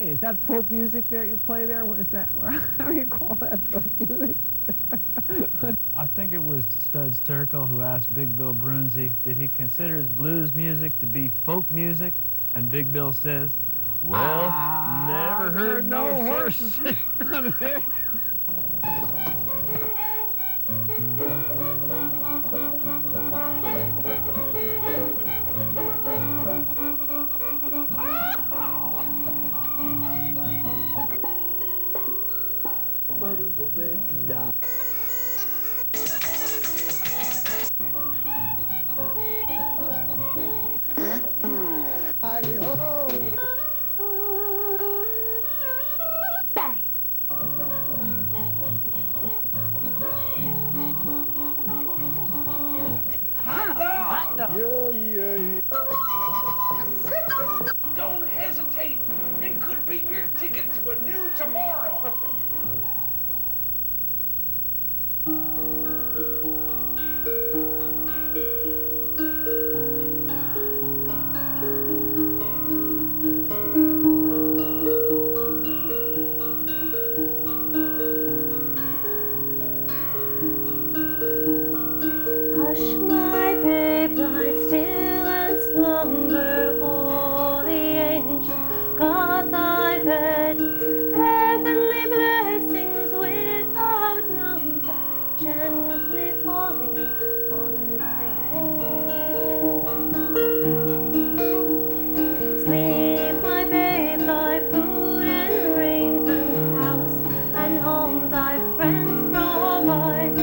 Hey, is that folk music that you play there? What is that? How do you call that folk music? I think it was Studs Terkel who asked Big Bill Brunzi, did he consider his blues music to be folk music? And Big Bill says, well, never heard no horses. Don't hesitate. It could be your ticket to a new tomorrow. Hush, my babe, lie still and slumber. Holy angels guard thy bed. Heavenly blessings without number gently falling on thy head. Sleep, my babe, thy food and raiment, house and home thy friends provide.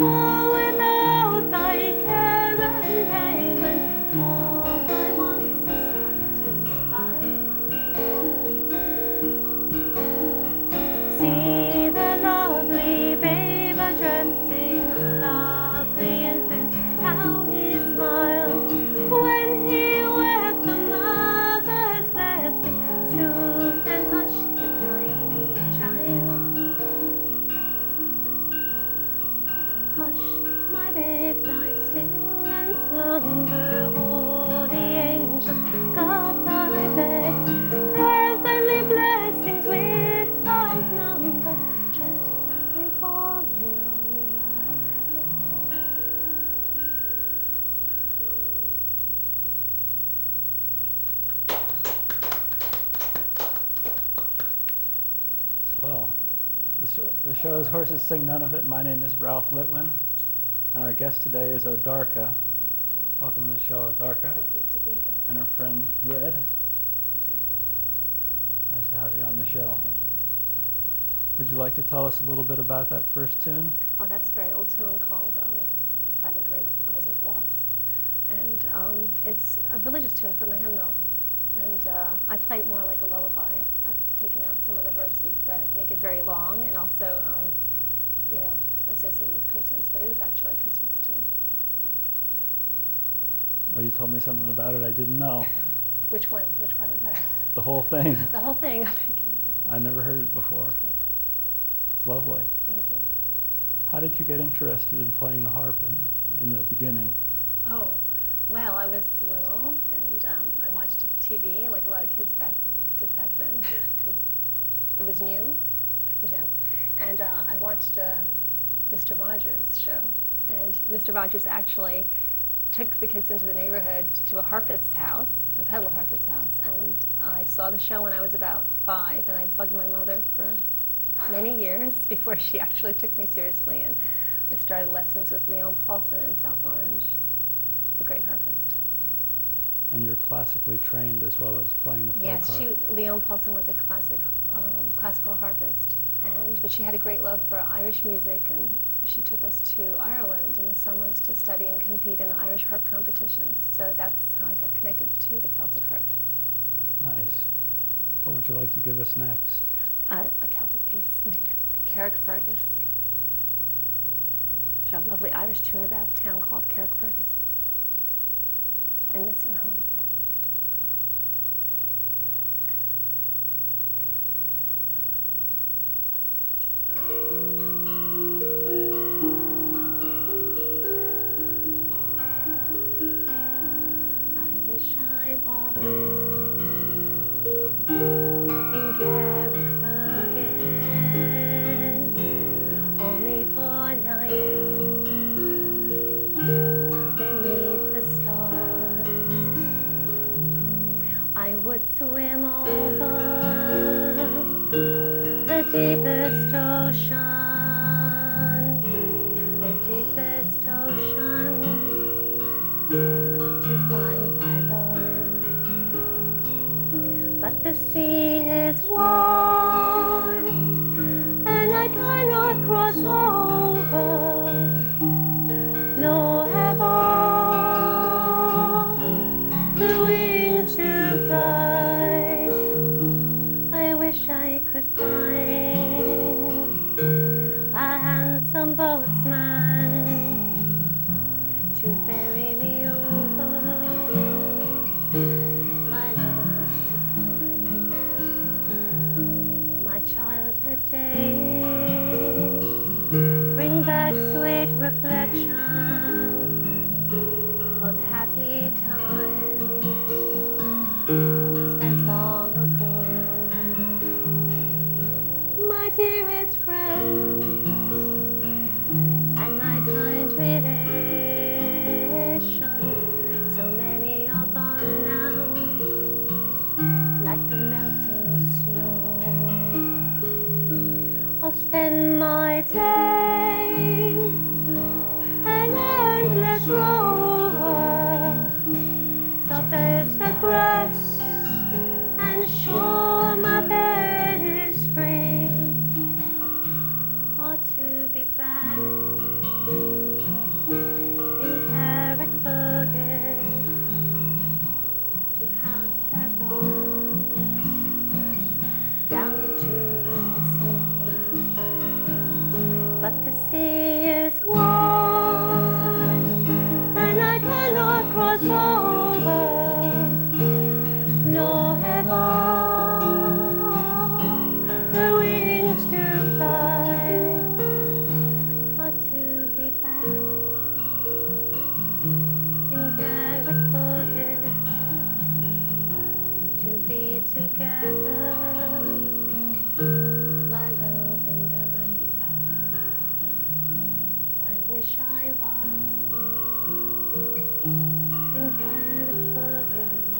All without thy care and payment, all thy wants are satisfied. See the lovely babe addressing lovely infant, how he smiles when he with the mother's blessing soothed and hushed the tiny child. Hush, my babe, lie still and slumber. Holy angels guard thy bed. Heavenly blessings without number gently falling on thy head. Swell. The show is Horses Sing None of It. My name is Ralph Litwin, and our guest today is Odarka. Welcome to the show, Odarka. So pleased to be here. And our friend Red. Nice to have you on the show. Would you like to tell us a little bit about that first tune? Oh, that's a very old tune called by the great Isaac Watts. And it's a religious tune from a hymnal. And I play it more like a lullaby. I've taken out some of the verses that make it very long and also, you know, associated with Christmas. But it is actually a Christmas tune. Well, you told me something about it I didn't know. Which one? Which part was that? The whole thing. The whole thing. I never heard it before. Yeah. It's lovely. Thank you. How did you get interested in playing the harp in the beginning? Oh, well, I was little, and I watched TV like a lot of kids did back then, because it was new, you know. And I watched Mr. Rogers' show, and Mr. Rogers actually took the kids into the neighborhood to a harpist's house, a pedal harpist's house, and I saw the show when I was about 5, and I bugged my mother for many years before she actually took me seriously, and I started lessons with Leon Paulson in South Orange. It's a great harpist. And you're classically trained as well as playing the folk harp. Yes, Leon Paulson was a classical harpist, but she had a great love for Irish music, and she took us to Ireland in the summers to study and compete in the Irish harp competitions. So that's how I got connected to the Celtic harp. Nice. What would you like to give us next? A Celtic piece, Carrickfergus. It's a lovely Irish tune about a town called Carrickfergus and missing home. I wish I was in sea is wide, and I cannot cross over, nor have I the wings to fly. I wish I could find a handsome boatsman to ferry me over, my love to find. My childhood days bring back sweet reflections of happy times spent long ago. My dearest friends and my kind relations, so many are gone now, like the melting snow. I'll spend my days an endless rover, soft as the grass and sure my bed is free. Or to be back in Carrickfergus to have that road down to the sea. But the sea is wide, and I cannot cross over, nor have I the wings to fly. Or to be back in Carrickfergus to be together, my love and I wish I was in Carrickfergus.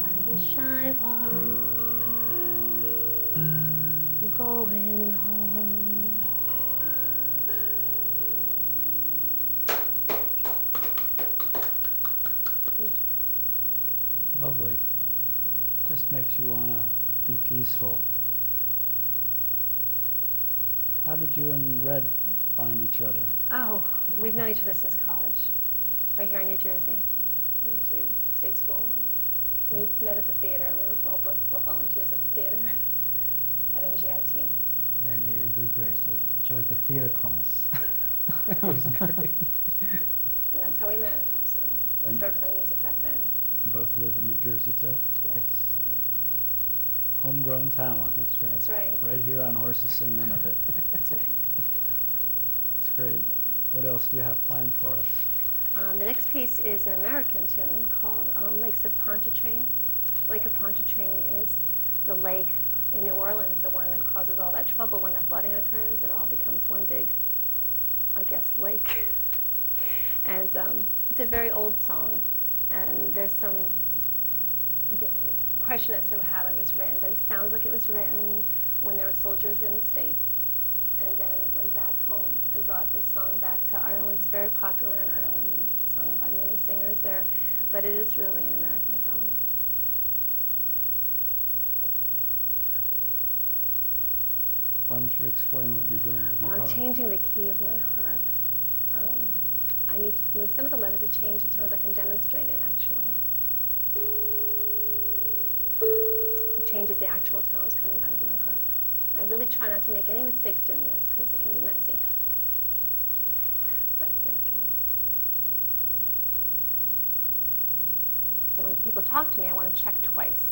I wish I was going home. Thank you. Lovely. Just makes you want to be peaceful. How did you and Red find each other? Oh, we've known each other since college, right here in New Jersey. We went to state school. We met at the theater. We were all both volunteers at the theater at NJIT. Yeah, I needed good grades. I joined the theater class. It was great. And that's how we met. So we And- started playing music back then. You both live in New Jersey too? Yes. Yes. Yeah. Homegrown talent. That's right. That's right. Right here on Horses Sing None of It. That's right. It's great. What else do you have planned for us? The next piece is an American tune called Lakes of Pontchartrain. Lake of Pontchartrain is the lake in New Orleans, the one that causes all that trouble when the flooding occurs. It all becomes one big, I guess, lake. And it's a very old song, and there's some question as to how it was written, but it sounds like it was written when there were soldiers in the States, and then went back home and brought this song back to Ireland. It's very popular in Ireland, sung by many singers there, but it is really an American song. Why don't you explain what you're doing with your I'm harp? changing the key of my harp. I need to move some of the levers to change the tones. I can demonstrate it, actually. So it changes the actual tones coming out of my harp. And I really try not to make any mistakes doing this, because it can be messy. But there you go. So when people talk to me, I want to check twice.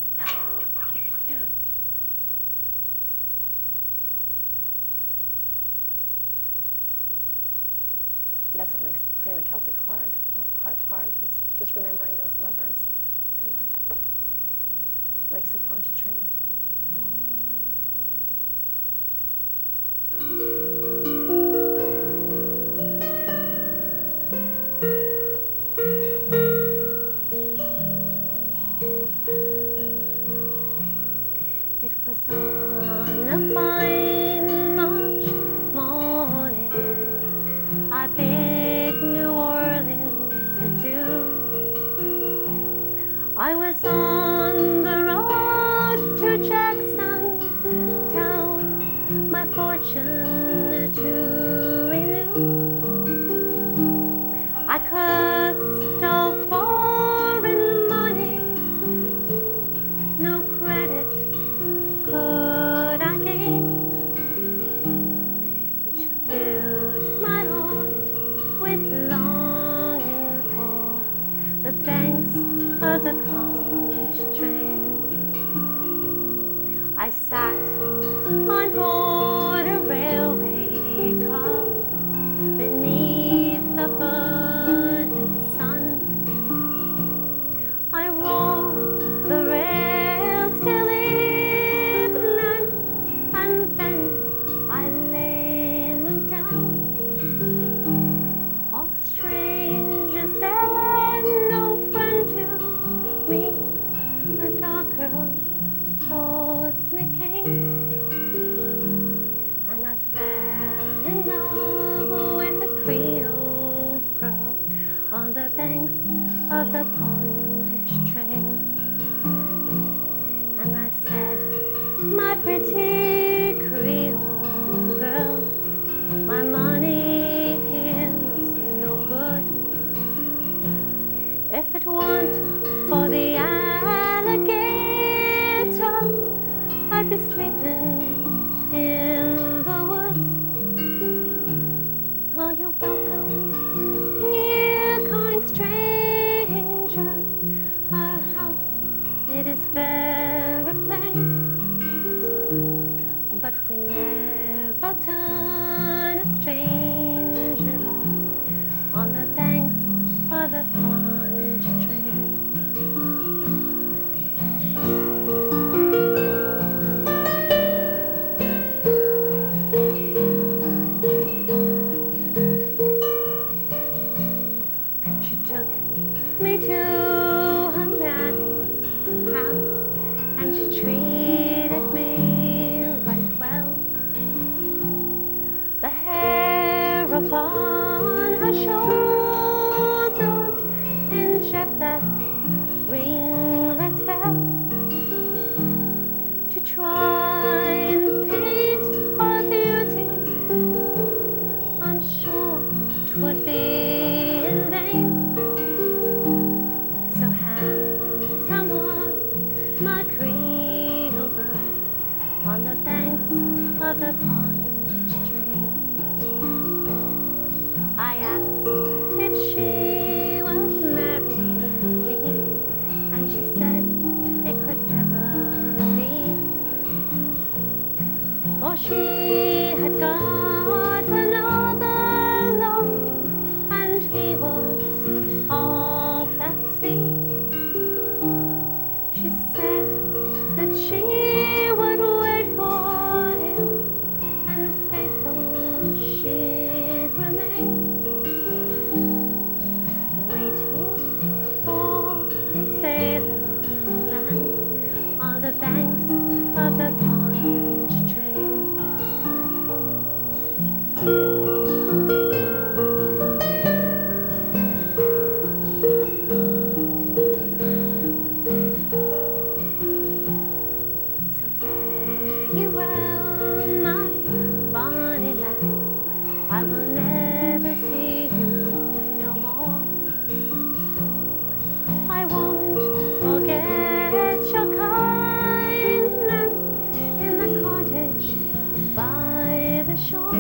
That's what makes playing the Celtic harp hard, is just remembering those levers in my Lakes of Pontchartrain. It was on a fine March morning, I bid New Orleans adieu. I was on the road I sat on board a railway car beneath the burning sun. I rode the rails till evening, and then I lay me down. All strangers then, no friend to me, the dark girl towards me came, and I fell in love with a Creole girl on the banks of the Punch train. And I said, my pretty Creole girl, my money is no good. If it weren't for the alligators, I'd be sleeping in the woods. Well, you're welcome here, kind stranger. Our house, it is very plain, but we never turn a stranger out on the banks of the Punch train. She took me to her nanny's house, and she treated me right well. The hair upon her shoulders in jet black ringlets fell. To try and paint her beauty, I'm sure 'twould be in vain. So handsome was my Creole girl on the banks of the Punch train. I asked if she would marry me, and she said it could never be, for she had got another love, and he was off at sea. She said that she would wait for him, and faithful she'd remain, waiting for a sailor man on the banks of the Punch train. So fare you well, my bonny lass, I will never see you no more. I won't forget your kindness in the cottage by the shore.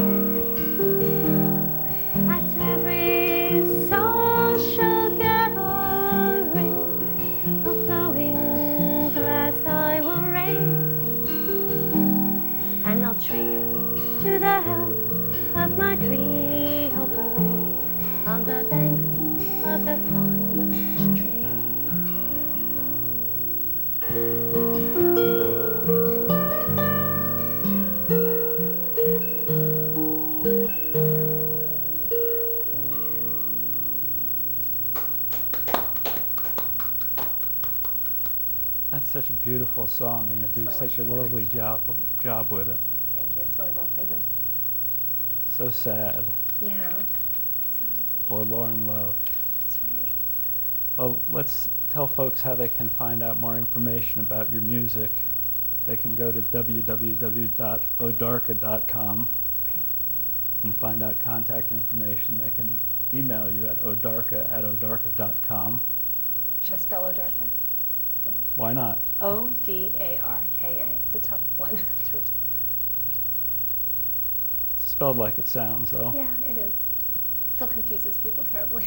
At every social gathering, a flowing glass I will raise, and I'll drink to the health of my Creole girl on the banks of the Punch train. That's such a beautiful song, and you That's do one of my such a lovely favorites. job with it. Thank you. It's one of our favorites. So sad. Yeah. Sad. Forlorn love. That's right. Well, let's tell folks how they can find out more information about your music. They can go to www.odarka.com Right. and find out contact information. They can email you at odarka@odarka.com. Should I spell Odarka? Maybe. Why not? Odarka. It's a tough one to. It's spelled like it sounds, though. Yeah, it is. Still confuses people terribly.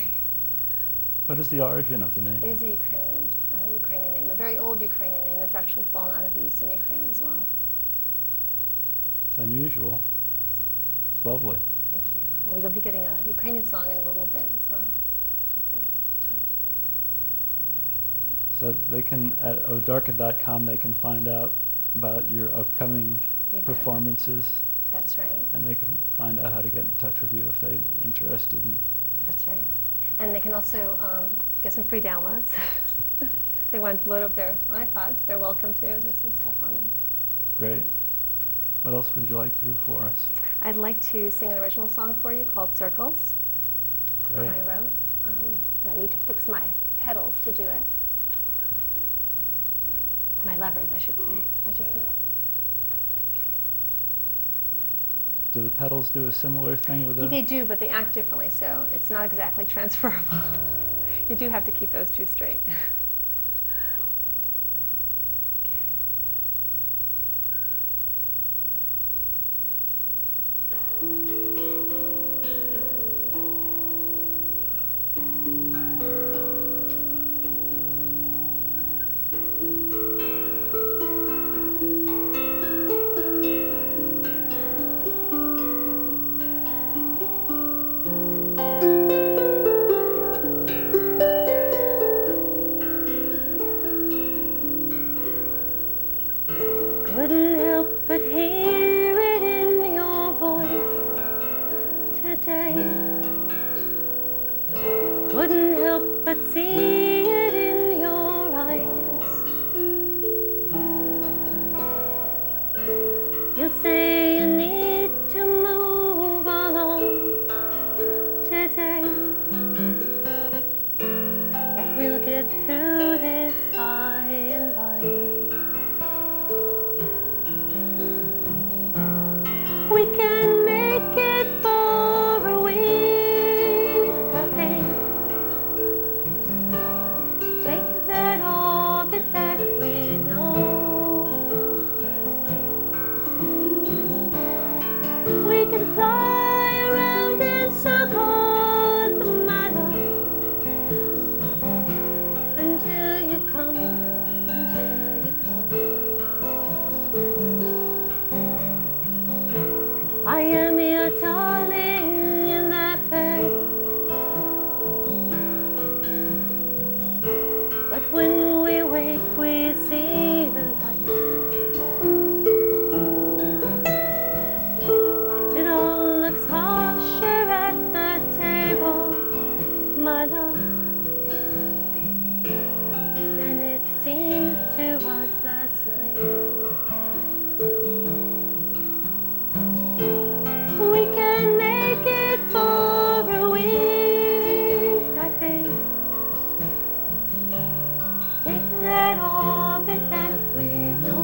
What is the origin of the name? It is a Ukrainian name, a very old Ukrainian name that's actually fallen out of use in Ukraine as well. It's unusual. It's lovely. Thank you. Well, you'll be getting a Ukrainian song in a little bit as well. So they can, at odarka.com, they can find out about your upcoming performances. That's right. And they can find out how to get in touch with you if they're interested. That's right. And they can also get some free downloads. If they want to load up their iPods, they're welcome to. There's some stuff on there. Great. What else would you like to do for us? I'd like to sing an original song for you called Circles. It's one I wrote. And I need to fix my pedals to do it. My levers, I should say. I just say pedals. Do the pedals do a similar thing with They do, but they act differently, so it's not exactly transferable. You do have to keep those two straight. Couldn't help but hear it in your voice today. Couldn't help but see it in your eyes. You say you need to move along today, that we'll get through this by and by. We can make it for a week, I think. Take that orbit that we know. We can fly around in circles, my love, until you come, until you come. I am your darling in that bed, but when we wake we see the light. It all looks harsher at the table, my love, than it seemed to us last night. We can make it for a week, I think. Take that orbit that we know.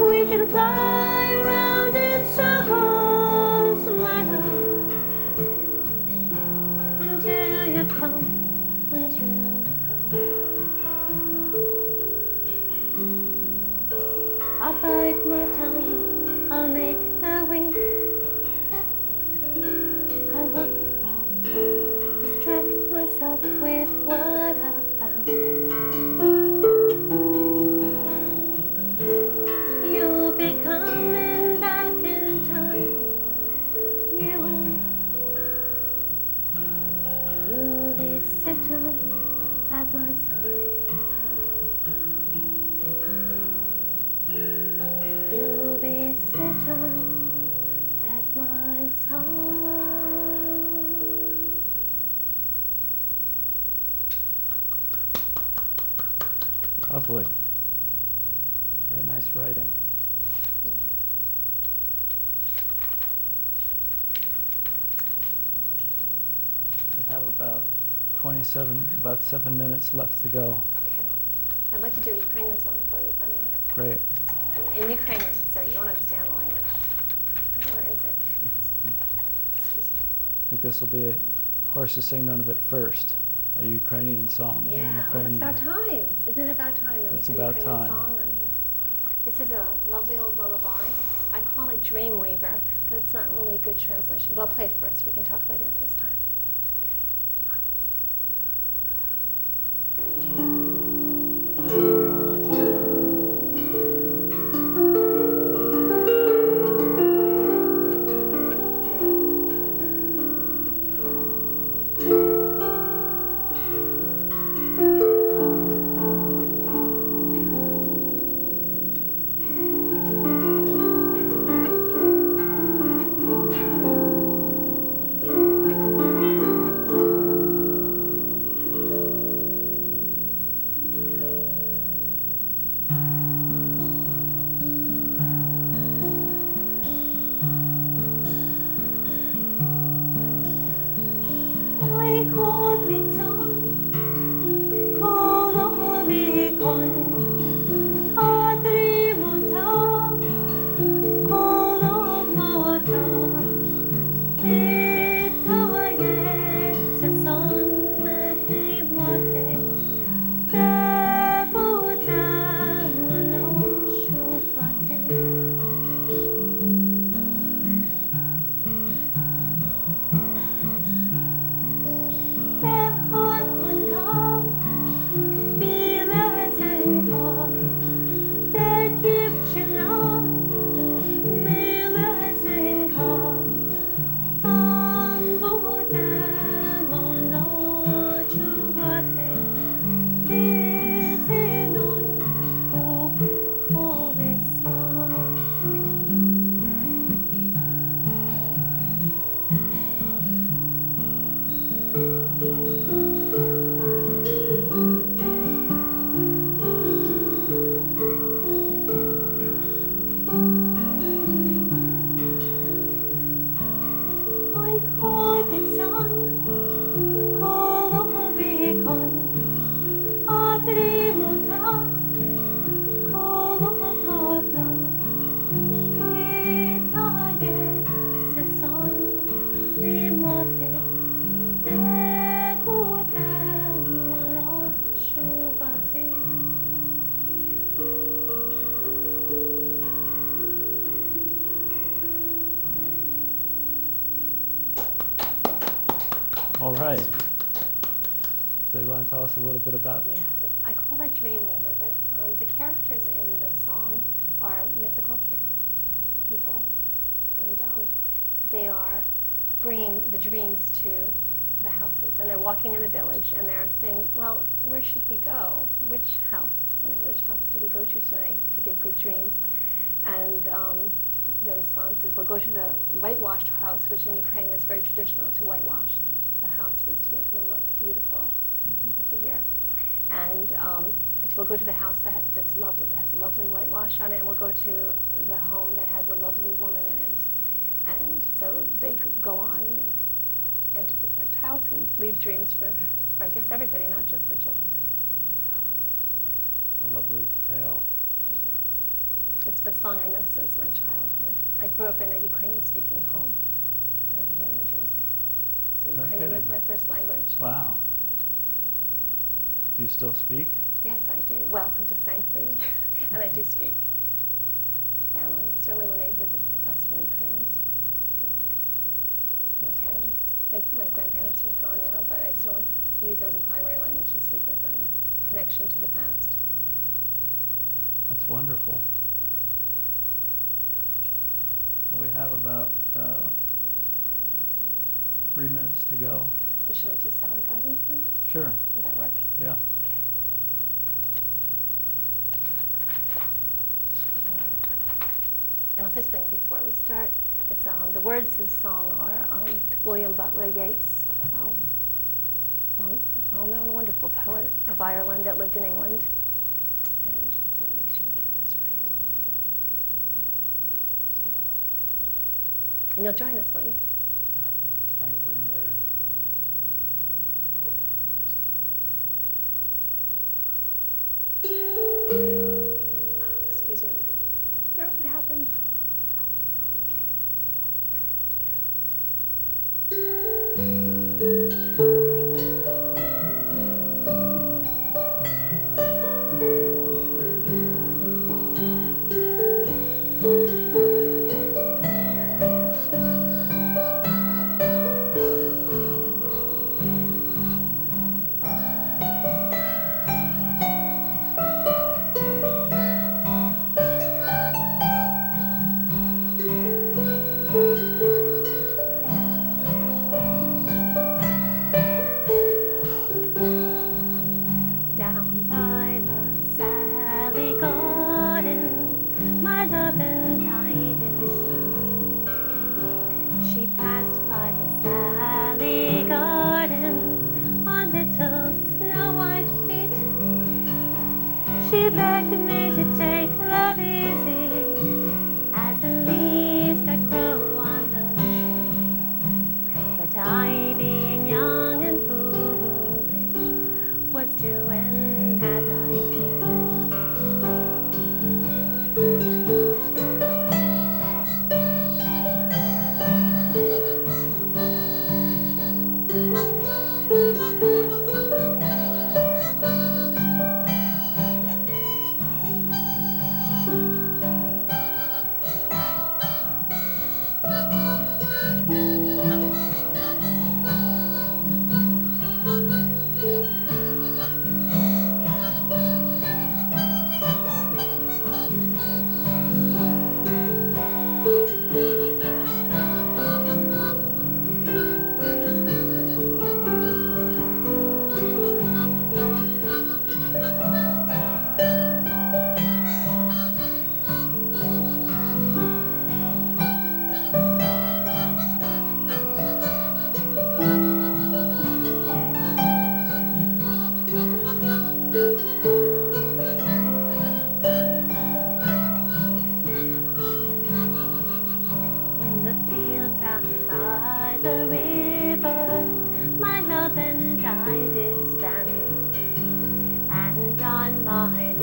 We can fly around in circles, my love, until you come, until you come. I'll bide my time, I'll make the week. I will distract myself with what I've found. You'll be coming back in time. You will. You'll be sitting at my side. You'll be sitting at my side. Lovely. Very nice writing. Thank you. We have about 7 minutes left to go. Okay. I'd like to do a Ukrainian song for you, if I may. Great. In Ukrainian, so you don't understand the language. Where is it? Excuse me. I think this will be a horse to sing none of it first. A Ukrainian song. in Yeah, well, it's Ukrainian. about time. Isn't it about time that It's we had a about Ukrainian time. song on here? This is a lovely old lullaby. I call it Dreamweaver, but it's not really a good translation. But I'll play it first. We can talk later if there's time. Okay. All right. So you want to tell us a little bit about? Yeah, I call that Dreamweaver, but the characters in the song are mythical people, and they are bringing the dreams to the houses, and they're walking in the village, and they're saying, well, where should we go? Which house? Which house do we go to tonight to get good dreams? And the response is, we'll go to the whitewashed house, which in Ukraine was very traditional to whitewash the houses to make them look beautiful every year. And we'll go to the house that's lovely, that has a lovely whitewash on it, and we'll go to the home that has a lovely woman in it. And so they go on and they enter the correct house and leave dreams for I guess everybody, not just the children. It's a lovely tale. Thank you. It's the song I know since my childhood. I grew up in a Ukrainian-speaking home. I'm here in New Jersey. So No Ukrainian was kidding. my first language. Wow. Do you still speak? Yes, I do. Well, I just sang for you. And I do speak. Family, certainly when they visit us from Ukraine, we speak. My parents, my grandparents are gone now, but I certainly use it as a primary language to speak with them. It's a connection to the past. That's wonderful. We have about 3 minutes to go. So shall we do Sally Gardens then? Sure. Would that work? Yeah. Okay. And I'll say something before we start. It's the words of the song are William Butler Yeats, well-known, wonderful poet of Ireland that lived in England. And so make sure we get this right. And you'll join us, won't you? Time for him later. Oh, excuse me. There, it happened. Okay. Down by the Sally Gardens, my love and I did. She passed by the Sally Gardens on little snow-white feet. She begged me to take love easy as the leaves that grow on the tree. But I, being young and foolish, was doing as I pleased. my